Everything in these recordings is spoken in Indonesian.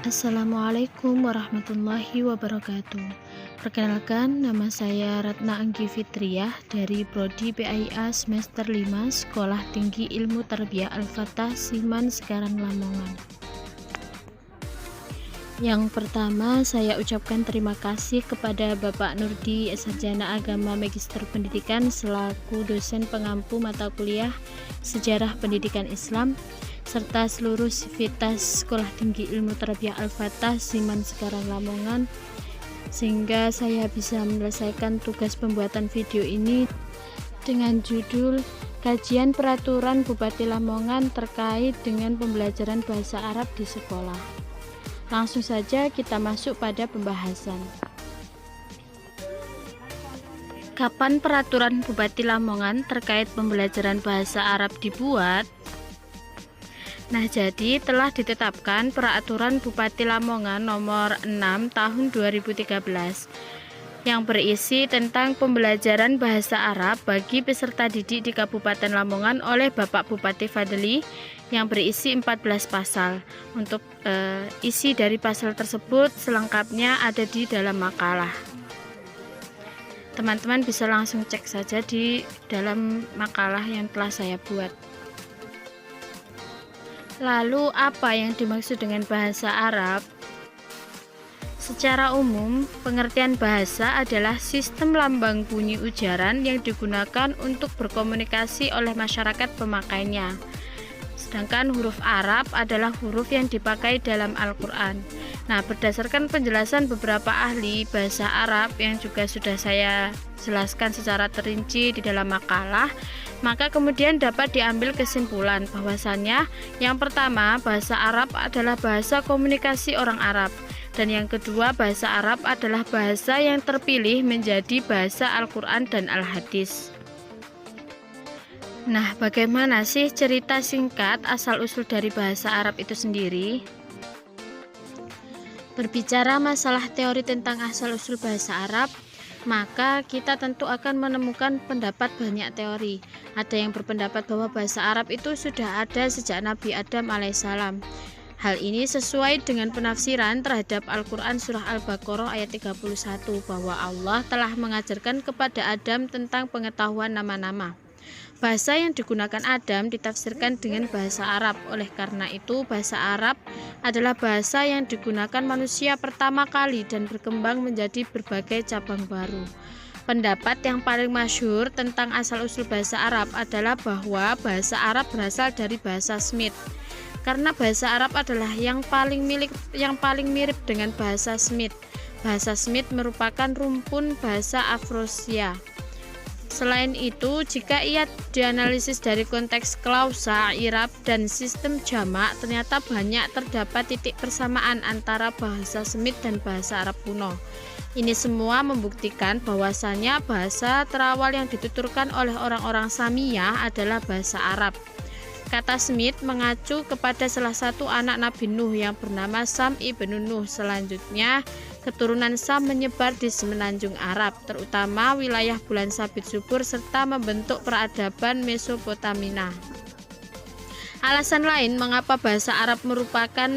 Assalamualaikum warahmatullahi wabarakatuh. Perkenalkan, nama saya Ratna Anggi Fitriah dari Prodi PAIA semester 5 Sekolah Tinggi Ilmu Tarbiyah Al-Fatah Siman Sekarang Lamongan. Yang pertama, saya ucapkan terima kasih kepada Bapak Nurdi, Sarjana Agama Magister Pendidikan selaku dosen pengampu mata kuliah Sejarah Pendidikan Islam, serta seluruh sivitas Sekolah Tinggi Ilmu Tarbiyah Al-Fatah Siman Sekarang Lamongan, sehingga saya bisa menyelesaikan tugas pembuatan video ini dengan judul Kajian Peraturan Bupati Lamongan terkait dengan pembelajaran bahasa Arab di sekolah. Langsung saja kita masuk pada pembahasan. Kapan peraturan Bupati Lamongan terkait pembelajaran bahasa Arab dibuat? Nah, jadi telah ditetapkan Peraturan Bupati Lamongan nomor 6 tahun 2013 yang berisi tentang pembelajaran bahasa Arab bagi peserta didik di Kabupaten Lamongan oleh Bapak Bupati Fadli yang berisi 14 pasal. Untuk isi dari pasal tersebut selengkapnya ada di dalam makalah. Teman-teman bisa langsung cek saja di dalam makalah yang telah saya buat. Lalu apa yang dimaksud dengan bahasa Arab? Secara umum, pengertian bahasa adalah sistem lambang bunyi ujaran yang digunakan untuk berkomunikasi oleh masyarakat pemakainya. Sedangkan huruf Arab adalah huruf yang dipakai dalam Al-Quran. Nah, berdasarkan penjelasan beberapa ahli bahasa Arab yang juga sudah saya jelaskan secara terinci di dalam makalah, maka kemudian dapat diambil kesimpulan bahwasannya yang pertama, bahasa Arab adalah bahasa komunikasi orang Arab. Dan yang kedua, bahasa Arab adalah bahasa yang terpilih menjadi bahasa Al-Quran dan Al-Hadis. Nah, bagaimana sih cerita singkat asal-usul dari bahasa Arab itu sendiri? Berbicara masalah teori tentang asal-usul bahasa Arab, maka kita tentu akan menemukan pendapat banyak teori. Ada yang berpendapat bahwa bahasa Arab itu sudah ada sejak Nabi Adam alaihissalam. Hal ini sesuai dengan penafsiran terhadap Al-Quran Surah Al-Baqarah ayat 31 bahwa Allah telah mengajarkan kepada Adam tentang pengetahuan nama-nama. Bahasa yang digunakan Adam ditafsirkan dengan bahasa Arab. Oleh karena itu, bahasa Arab adalah bahasa yang digunakan manusia pertama kali dan berkembang menjadi berbagai cabang baru. Pendapat yang paling masyhur tentang asal-usul bahasa Arab adalah bahwa bahasa Arab berasal dari bahasa Semit. Karena bahasa Arab adalah yang paling mirip dengan bahasa Semit. Bahasa Semit merupakan rumpun bahasa Afrosia. Selain itu, jika ia dianalisis dari konteks klausa, i'rab, dan sistem jamak, ternyata banyak terdapat titik persamaan antara bahasa Semit dan bahasa Arab kuno. Ini semua membuktikan bahwasannya bahasa terawal yang dituturkan oleh orang-orang Samiyah adalah bahasa Arab. Kata Semit mengacu kepada salah satu anak Nabi Nuh yang bernama Sam ibnu Nuh. Selanjutnya, keturunan Sam menyebar di semenanjung Arab, terutama wilayah Bulan Sabit Subur serta membentuk peradaban Mesopotamia. Alasan lain mengapa bahasa Arab merupakan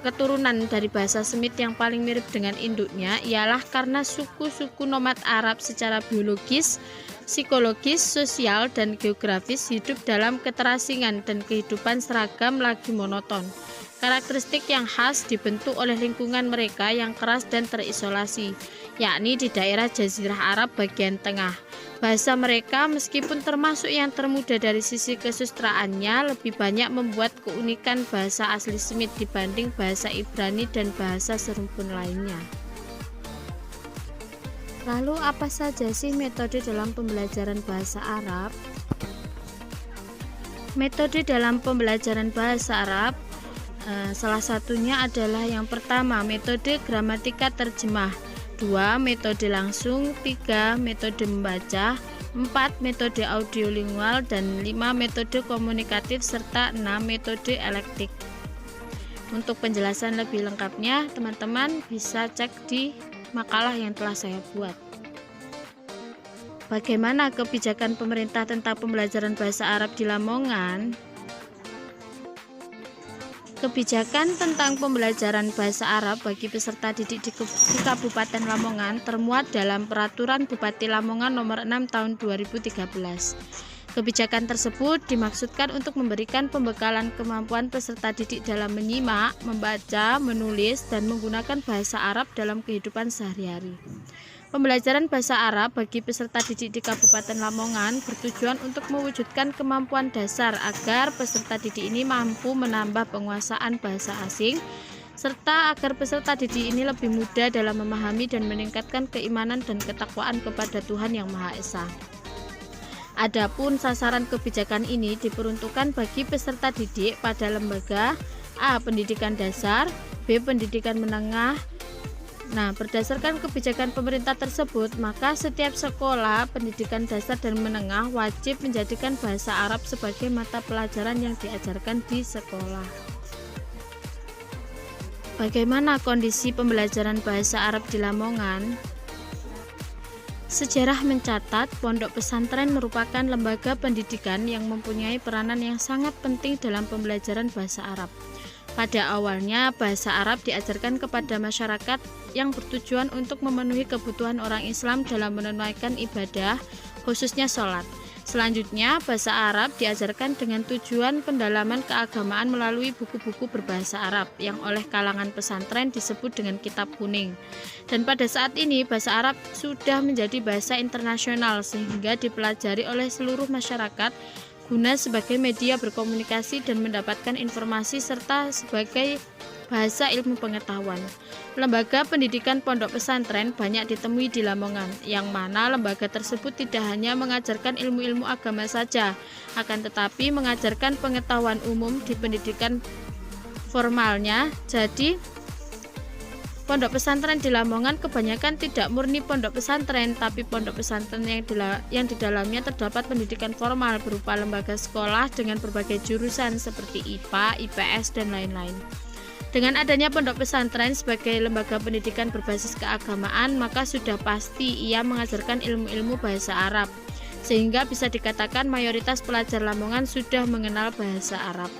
keturunan dari bahasa Semit yang paling mirip dengan induknya ialah karena suku-suku nomad Arab secara biologis, psikologis, sosial, dan geografis hidup dalam keterasingan dan kehidupan seragam lagi monoton. Karakteristik yang khas dibentuk oleh lingkungan mereka yang keras dan terisolasi, yakni di daerah Jazirah Arab bagian tengah. Bahasa mereka meskipun termasuk yang termuda dari sisi kesustraannya, lebih banyak membuat keunikan bahasa asli Semit dibanding bahasa Ibrani dan bahasa serumpun lainnya. Lalu apa saja sih metode dalam pembelajaran bahasa Arab? Metode dalam pembelajaran bahasa Arab salah satunya adalah yang pertama, metode gramatika terjemah, 2 metode langsung, 3 metode membaca, 4 metode audiolingual, dan 5 metode komunikatif, serta 6 metode elektik. Untuk penjelasan lebih lengkapnya, teman-teman bisa cek di makalah yang telah saya buat. Bagaimana kebijakan pemerintah tentang pembelajaran bahasa Arab di Lamongan? Kebijakan tentang pembelajaran bahasa Arab bagi peserta didik di Kabupaten Lamongan termuat dalam Peraturan Bupati Lamongan Nomor 6 Tahun 2013. Kebijakan tersebut dimaksudkan untuk memberikan pembekalan kemampuan peserta didik dalam menyimak, membaca, menulis, dan menggunakan bahasa Arab dalam kehidupan sehari-hari. Pembelajaran bahasa Arab bagi peserta didik di Kabupaten Lamongan bertujuan untuk mewujudkan kemampuan dasar agar peserta didik ini mampu menambah penguasaan bahasa asing, serta agar peserta didik ini lebih mudah dalam memahami dan meningkatkan keimanan dan ketakwaan kepada Tuhan Yang Maha Esa. Adapun sasaran kebijakan ini diperuntukkan bagi peserta didik pada lembaga A. Pendidikan dasar, B. Pendidikan menengah. Nah, berdasarkan kebijakan pemerintah tersebut, maka setiap sekolah pendidikan dasar dan menengah wajib menjadikan bahasa Arab sebagai mata pelajaran yang diajarkan di sekolah. Bagaimana kondisi pembelajaran bahasa Arab di Lamongan? Sejarah mencatat, pondok pesantren merupakan lembaga pendidikan yang mempunyai peranan yang sangat penting dalam pembelajaran bahasa Arab. Pada awalnya, bahasa Arab diajarkan kepada masyarakat yang bertujuan untuk memenuhi kebutuhan orang Islam dalam menunaikan ibadah, khususnya sholat. Selanjutnya, bahasa Arab diajarkan dengan tujuan pendalaman keagamaan melalui buku-buku berbahasa Arab yang oleh kalangan pesantren disebut dengan kitab kuning. Dan pada saat ini, bahasa Arab sudah menjadi bahasa internasional sehingga dipelajari oleh seluruh masyarakat guna sebagai media berkomunikasi dan mendapatkan informasi serta sebagai bahasa ilmu pengetahuan. Lembaga pendidikan pondok pesantren banyak ditemui di Lamongan, yang mana lembaga tersebut tidak hanya mengajarkan ilmu-ilmu agama saja, akan tetapi mengajarkan pengetahuan umum di pendidikan formalnya. Jadi, pondok pesantren di Lamongan kebanyakan tidak murni pondok pesantren, tapi pondok pesantren yang di dalamnya terdapat pendidikan formal berupa lembaga sekolah dengan berbagai jurusan seperti IPA, IPS, dan lain-lain. Dengan adanya pondok pesantren sebagai lembaga pendidikan berbasis keagamaan, maka sudah pasti ia mengajarkan ilmu-ilmu bahasa Arab, sehingga bisa dikatakan mayoritas pelajar Lamongan sudah mengenal bahasa Arab.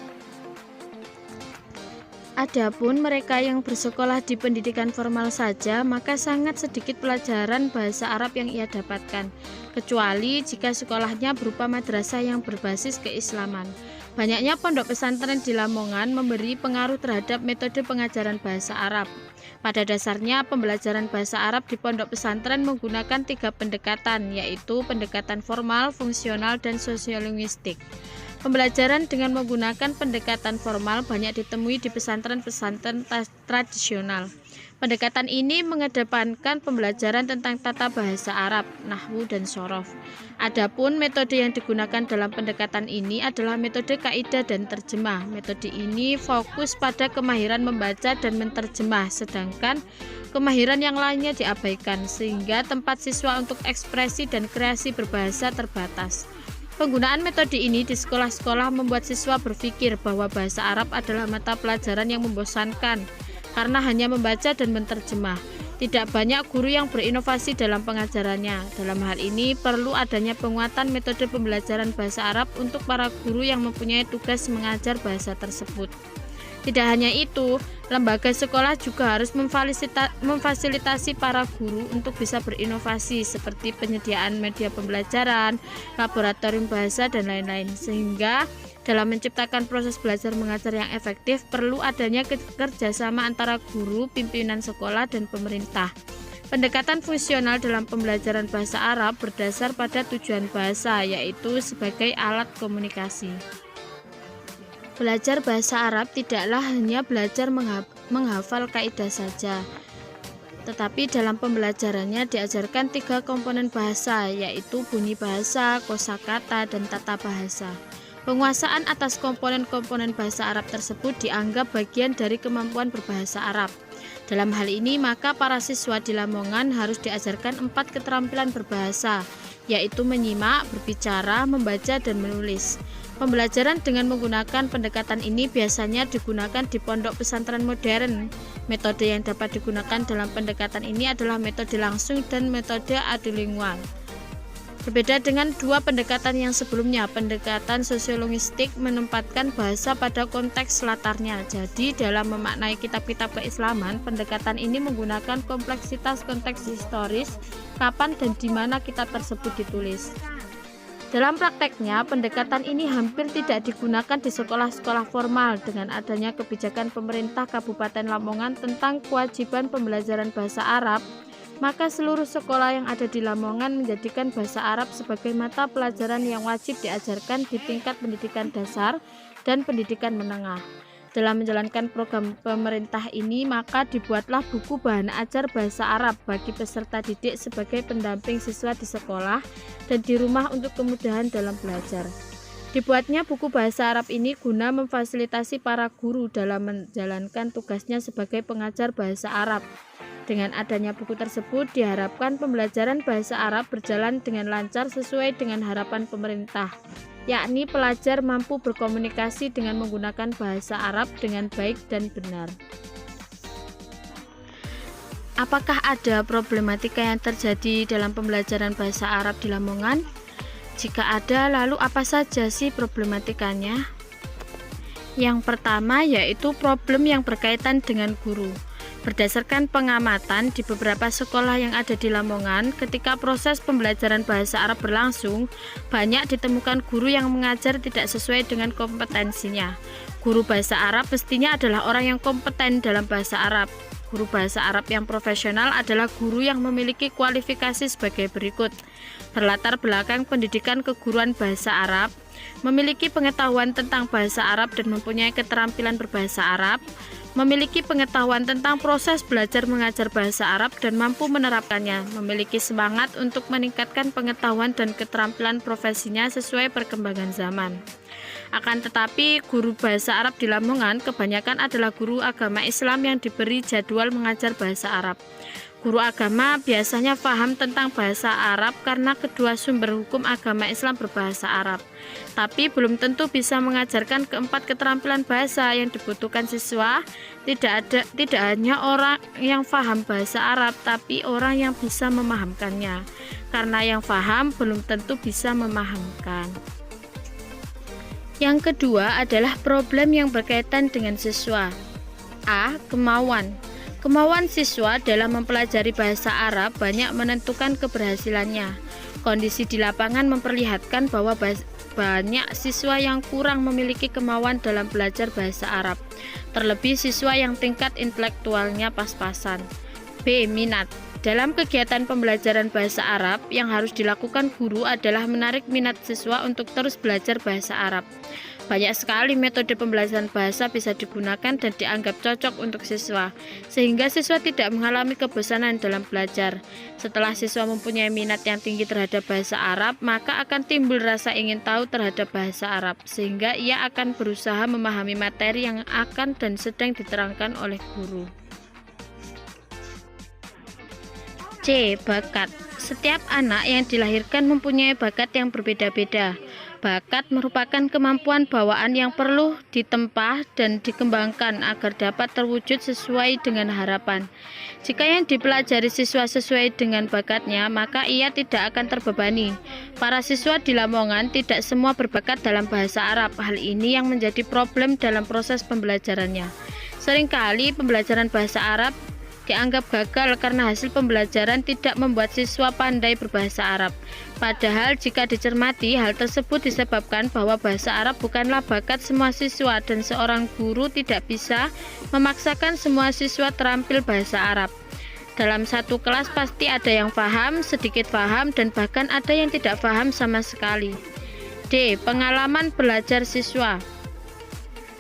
Adapun mereka yang bersekolah di pendidikan formal saja, maka sangat sedikit pelajaran bahasa Arab yang ia dapatkan, kecuali jika sekolahnya berupa madrasah yang berbasis keislaman. Banyaknya pondok pesantren di Lamongan memberi pengaruh terhadap metode pengajaran bahasa Arab. Pada dasarnya, pembelajaran bahasa Arab di pondok pesantren menggunakan 3 pendekatan, yaitu pendekatan formal, fungsional, dan sosiolinguistik. Pembelajaran dengan menggunakan pendekatan formal banyak ditemui di pesantren-pesantren tradisional. Pendekatan ini mengedepankan pembelajaran tentang tata bahasa Arab, nahwu, dan shorof. Adapun metode yang digunakan dalam pendekatan ini adalah metode kaidah dan terjemah. Metode ini fokus pada kemahiran membaca dan menterjemah, sedangkan kemahiran yang lainnya diabaikan, sehingga tempat siswa untuk ekspresi dan kreasi berbahasa terbatas. Penggunaan metode ini di sekolah-sekolah membuat siswa berpikir bahwa bahasa Arab adalah mata pelajaran yang membosankan karena hanya membaca dan menterjemah. Tidak banyak guru yang berinovasi dalam pengajarannya. Dalam hal ini perlu adanya penguatan metode pembelajaran bahasa Arab untuk para guru yang mempunyai tugas mengajar bahasa tersebut. Tidak hanya itu, lembaga sekolah juga harus memfasilitasi para guru untuk bisa berinovasi seperti penyediaan media pembelajaran, laboratorium bahasa, dan lain-lain. Sehingga dalam menciptakan proses belajar mengajar yang efektif perlu adanya kerjasama antara guru, pimpinan sekolah, dan pemerintah. Pendekatan fungsional dalam pembelajaran bahasa Arab berdasar pada tujuan bahasa, yaitu sebagai alat komunikasi. Belajar bahasa Arab tidaklah hanya belajar menghafal kaidah saja, tetapi dalam pembelajarannya diajarkan 3 komponen bahasa, yaitu bunyi bahasa, kosakata, dan tata bahasa. Penguasaan atas komponen-komponen bahasa Arab tersebut dianggap bagian dari kemampuan berbahasa Arab. Dalam hal ini, maka para siswa di Lamongan harus diajarkan 4 keterampilan berbahasa, yaitu menyimak, berbicara, membaca, dan menulis. Pembelajaran dengan menggunakan pendekatan ini biasanya digunakan di pondok pesantren modern. Metode yang dapat digunakan dalam pendekatan ini adalah metode langsung dan metode adu lingual. Berbeda dengan dua pendekatan yang sebelumnya, pendekatan sosiolinguistik menempatkan bahasa pada konteks latarnya. Jadi dalam memaknai kitab-kitab keislaman, pendekatan ini menggunakan kompleksitas konteks historis, kapan dan di mana kitab tersebut ditulis. Dalam prakteknya, pendekatan ini hampir tidak digunakan di sekolah-sekolah formal. Dengan adanya kebijakan pemerintah Kabupaten Lamongan tentang kewajiban pembelajaran bahasa Arab, maka seluruh sekolah yang ada di Lamongan menjadikan bahasa Arab sebagai mata pelajaran yang wajib diajarkan di tingkat pendidikan dasar dan pendidikan menengah. Dalam menjalankan program pemerintah ini, maka dibuatlah buku bahan ajar bahasa Arab bagi peserta didik sebagai pendamping siswa di sekolah dan di rumah untuk kemudahan dalam belajar. Dibuatnya buku bahasa Arab ini guna memfasilitasi para guru dalam menjalankan tugasnya sebagai pengajar bahasa Arab. Dengan adanya buku tersebut, diharapkan pembelajaran bahasa Arab berjalan dengan lancar sesuai dengan harapan pemerintah, yakni pelajar mampu berkomunikasi dengan menggunakan bahasa Arab dengan baik dan benar. Apakah ada problematika yang terjadi dalam pembelajaran bahasa Arab di Lamongan? Jika ada, lalu apa saja sih problematikanya? Yang pertama yaitu problem yang berkaitan dengan guru. Berdasarkan pengamatan di beberapa sekolah yang ada di Lamongan, ketika proses pembelajaran bahasa Arab berlangsung, banyak ditemukan guru yang mengajar tidak sesuai dengan kompetensinya. Guru bahasa Arab mestinya adalah orang yang kompeten dalam bahasa Arab. Guru bahasa Arab yang profesional adalah guru yang memiliki kualifikasi sebagai berikut: berlatar belakang pendidikan keguruan bahasa Arab, memiliki pengetahuan tentang bahasa Arab dan mempunyai keterampilan berbahasa Arab, memiliki pengetahuan tentang proses belajar mengajar bahasa Arab dan mampu menerapkannya, memiliki semangat untuk meningkatkan pengetahuan dan keterampilan profesinya sesuai perkembangan zaman. Akan tetapi, guru bahasa Arab di Lamongan kebanyakan adalah guru agama Islam yang diberi jadwal mengajar bahasa Arab. Guru agama biasanya paham tentang bahasa Arab karena kedua sumber hukum agama Islam berbahasa Arab, tapi belum tentu bisa mengajarkan keempat keterampilan bahasa yang dibutuhkan siswa. Tidak hanya orang yang paham bahasa Arab, tapi orang yang bisa memahamkannya. Karena yang paham belum tentu bisa memahamkan. Yang kedua adalah problem yang berkaitan dengan siswa. A. Kemauan. Kemauan siswa dalam mempelajari bahasa Arab banyak menentukan keberhasilannya. Kondisi di lapangan memperlihatkan bahwa banyak siswa yang kurang memiliki kemauan dalam belajar bahasa Arab, terlebih siswa yang tingkat intelektualnya pas-pasan. B. Minat. Dalam kegiatan pembelajaran bahasa Arab, yang harus dilakukan guru adalah menarik minat siswa untuk terus belajar bahasa Arab. Banyak sekali metode pembelajaran bahasa bisa digunakan dan dianggap cocok untuk siswa, sehingga siswa tidak mengalami kebosanan dalam belajar. Setelah siswa mempunyai minat yang tinggi terhadap bahasa Arab, maka akan timbul rasa ingin tahu terhadap bahasa Arab, sehingga ia akan berusaha memahami materi yang akan dan sedang diterangkan oleh guru. C. Bakat. Setiap anak yang dilahirkan mempunyai bakat yang berbeda-beda. Bakat merupakan kemampuan bawaan yang perlu ditempa dan dikembangkan agar dapat terwujud sesuai dengan harapan. Jika yang dipelajari siswa sesuai dengan bakatnya, maka ia tidak akan terbebani. Para siswa di Lamongan tidak semua berbakat dalam bahasa Arab. Hal ini yang menjadi problem dalam proses pembelajarannya. Seringkali pembelajaran bahasa Arab dianggap gagal karena hasil pembelajaran tidak membuat siswa pandai berbahasa Arab. Padahal jika dicermati, hal tersebut disebabkan bahwa bahasa Arab bukanlah bakat semua siswa dan seorang guru tidak bisa memaksakan semua siswa terampil bahasa Arab. Dalam satu kelas pasti ada yang paham, sedikit paham, dan bahkan ada yang tidak paham sama sekali. D. Pengalaman belajar siswa.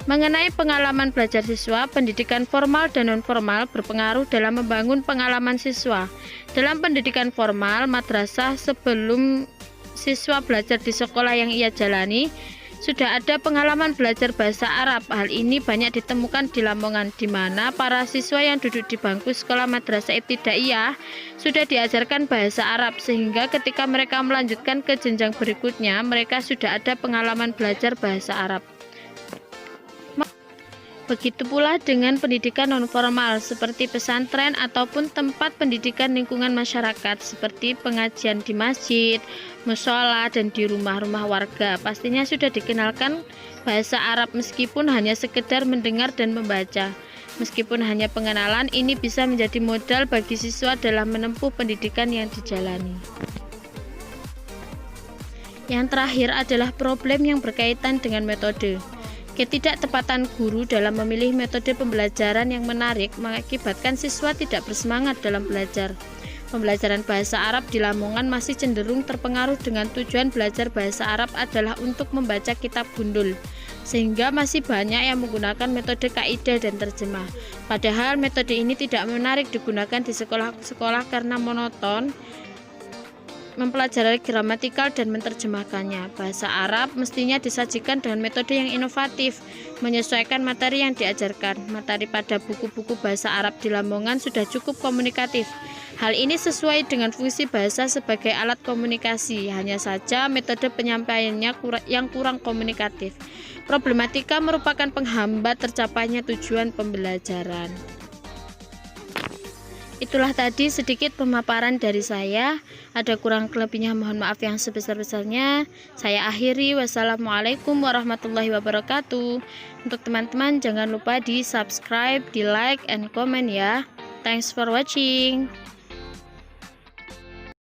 Mengenai pengalaman belajar siswa, pendidikan formal dan non-formal berpengaruh dalam membangun pengalaman siswa. Dalam pendidikan formal, madrasah, sebelum siswa belajar di sekolah yang ia jalani, sudah ada pengalaman belajar bahasa Arab. Hal ini banyak ditemukan di Lamongan, di mana para siswa yang duduk di bangku sekolah madrasah ibtidaiyah sudah diajarkan bahasa Arab, sehingga ketika mereka melanjutkan ke jenjang berikutnya, mereka sudah ada pengalaman belajar bahasa Arab. Begitu pula dengan pendidikan nonformal seperti pesantren ataupun tempat pendidikan lingkungan masyarakat seperti pengajian di masjid, mushola, dan di rumah-rumah warga. Pastinya sudah dikenalkan bahasa Arab meskipun hanya sekedar mendengar dan membaca. Meskipun hanya pengenalan, ini bisa menjadi modal bagi siswa dalam menempuh pendidikan yang dijalani. Yang terakhir adalah problem yang berkaitan dengan metode. Ketidaktepatan guru dalam memilih metode pembelajaran yang menarik mengakibatkan siswa tidak bersemangat dalam belajar. Pembelajaran bahasa Arab di Lamongan masih cenderung terpengaruh dengan tujuan belajar bahasa Arab adalah untuk membaca kitab gundul, sehingga masih banyak yang menggunakan metode kaidah dan terjemah. Padahal metode ini tidak menarik digunakan di sekolah-sekolah karena monoton mempelajari gramatikal dan menerjemahkannya. Bahasa Arab mestinya disajikan dengan metode yang inovatif, menyesuaikan materi yang diajarkan. Materi pada buku-buku bahasa Arab di Lamongan sudah cukup komunikatif. Hal ini sesuai dengan fungsi bahasa sebagai alat komunikasi, hanya saja metode penyampaiannya yang kurang komunikatif. Problematika merupakan penghambat tercapainya tujuan pembelajaran. Itulah tadi sedikit pemaparan dari saya. Ada kurang lebihnya mohon maaf yang sebesar-besarnya. Saya akhiri. Wassalamualaikum warahmatullahi wabarakatuh. Untuk teman-teman jangan lupa di subscribe, di like, and comment ya. Thanks for watching.